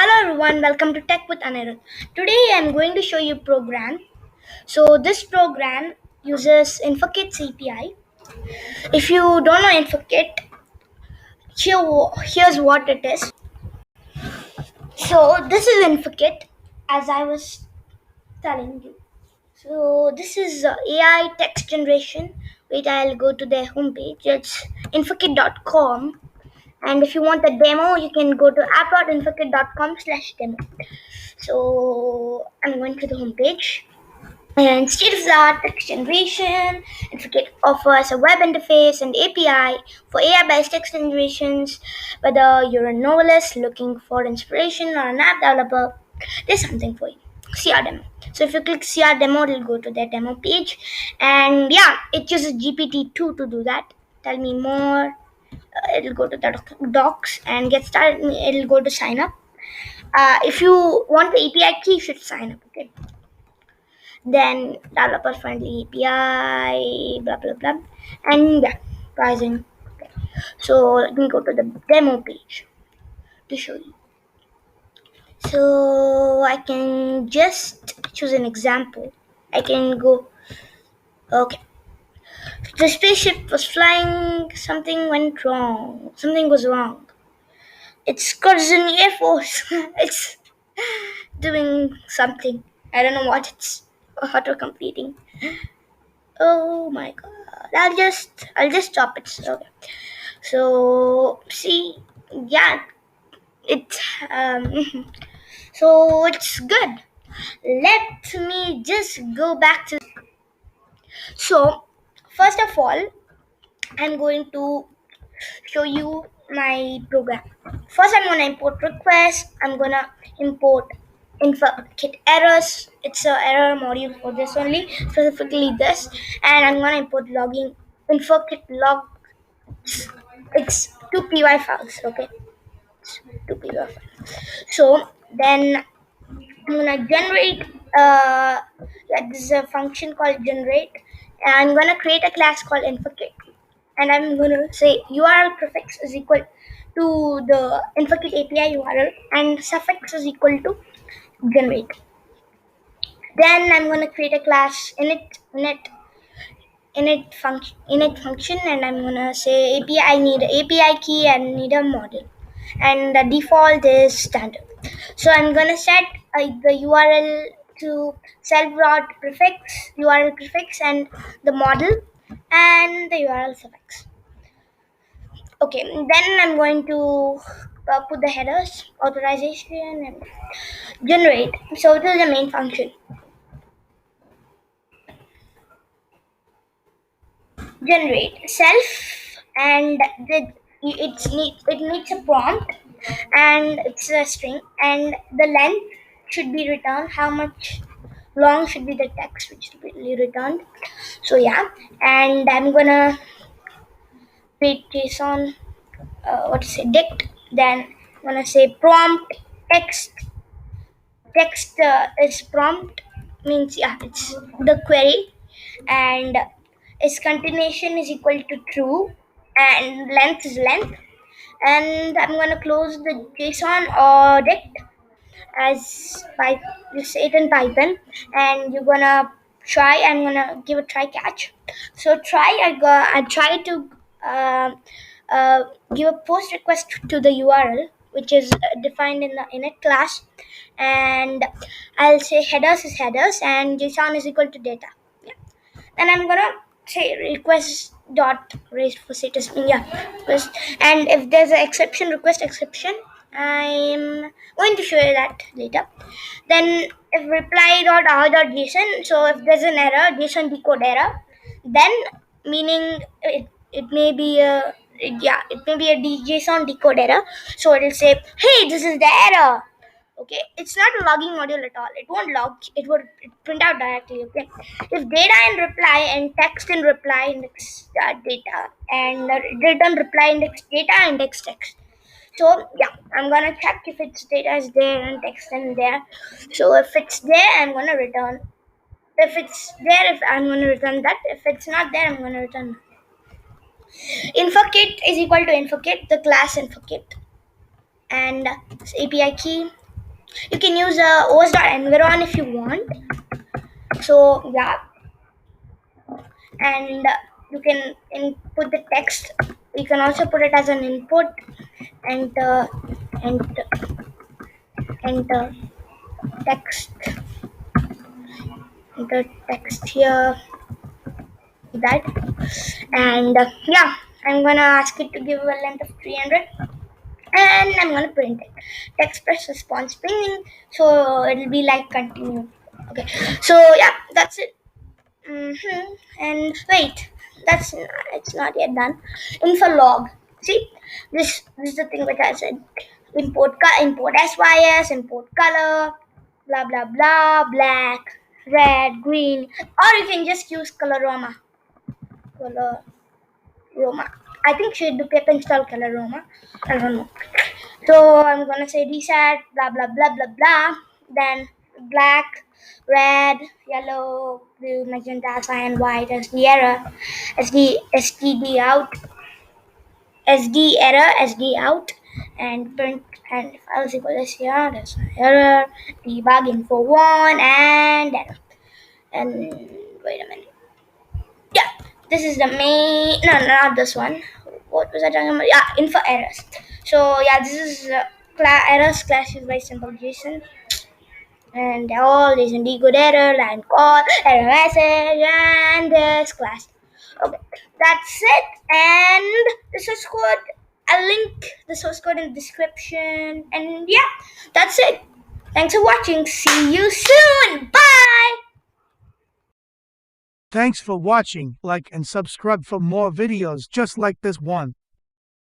Hello everyone, welcome to Tech with Anirudh. Today I am going to show you a program. So this program uses Inferkit's API. If you don't know Inferkit, here's what it is. So this is Inferkit, as I was telling you. So this is AI text generation. Wait, I'll go to their homepage. It's inferkit.com. And if you want the demo, you can go to app.inferkit.com/demo. So I'm going to the homepage. And state of the art text generation, Inferkit offers a web interface and API for AI based text generations. Whether you're a novelist looking for inspiration or an app developer, there's something for you. See our demo. So if you click see our demo, it'll go to their demo page. And yeah, it uses GPT2 to do that. Tell me more. It'll go to the docs and get started. It'll go to sign up. If you want the API key, you should sign up. Okay. Then developer friendly API, blah blah blah, and yeah, pricing. Okay. So let me go to the demo page to show you. So I can just choose an example. I can go. Okay. The spaceship was flying. Something went wrong. Something was wrong. It's cause in the Air Force. It's doing something. I don't know what it's auto completing. Oh my god. I'll just stop it. Okay. So see, yeah, it's so it's good. Let me just go back to. So first of all, I'm going to show you my program. First, I'm gonna import requests. I'm gonna import Inferkit errors. It's a error module for this only, specifically this. And I'm gonna import logging Inferkit log. It's two py files. Okay, two py files. So then I'm gonna generate. Yeah, this is a function called generate. And I'm gonna create a class called Inferkit, and I'm going to say URL prefix is equal to the Inferkit API URL and suffix is equal to generate. Then I'm going to create a class init function, and I'm going to say API. I need an API key and need a model, and the default is standard. So I'm going to set the URL to self prefix, URL prefix, and the model and the URL suffix. Okay, then I'm going to put the headers, authorization, and generate. So this is the main function. Generate self, and it needs a prompt, and it's a string, and the length should be returned. How much long should be the text which should be returned? So yeah, and I'm gonna create JSON. What to say? Dict. Then I'm gonna say prompt text is prompt means yeah, it's the query, and its continuation is equal to true, and length is length. And I'm gonna close the JSON or dict as by you say it in Python, and you're gonna try. I'm gonna give a try catch. So try. I try to uh, uh, give a post request to the URL which is defined in the init class, and I'll say headers is headers and JSON is equal to data. Yeah. Then I'm gonna say request dot raised for status. Yeah, request. And if there's an exception, request exception, I'm going to show you that later. Then if reply dot r dot JSON, so if there's an error, JSON decode error, then meaning it may be a yeah, it may be a JSON decode error. So it'll say, hey, this is the error. Okay, it's not a logging module at all. It won't log. It would print out directly. Okay, if data in reply and text in reply index data, and return reply index data index text. So yeah, I'm gonna check if its data is there and text in there. So if it's there, I'm gonna return. If it's there, if I'm gonna return that. If it's not there, I'm gonna return. Inferkit is equal to Inferkit, the class Inferkit, and API key. You can use os.environ if you want. So yeah, and you can input the text. You can also put it as an input. Enter, enter, enter text, enter text here, that. And yeah, I'm gonna ask it to give a length of 300, and I'm gonna print it. Text press response ping, so it'll be like continue. Okay, so yeah, that's it. And wait, it's not yet done. Infolog. See, this is the thing which I said. Import SYS, import color, blah blah blah, black, red, green, or you can just use Colorama. Coloroma. I think should do paper install Coloroma. I don't know. So I'm gonna say reset, blah blah blah blah blah. Then black, red, yellow, blue, magenta, cyan, white, SD error, STD out, SD error, SD out, and print and files equal this here. That's error, debug info one, and error. And wait a minute. Yeah, this is the main. No, not this one. What was I talking about? Yeah, info errors. So yeah, this is errors classes by simple JSON, and all is in good error, line call, error message, and this class. Okay, that's it. And the source code. I'll link the source code in the description. And yeah, that's it. Thanks for watching. See you soon. Bye. Thanks for watching. Like and subscribe for more videos just like this one.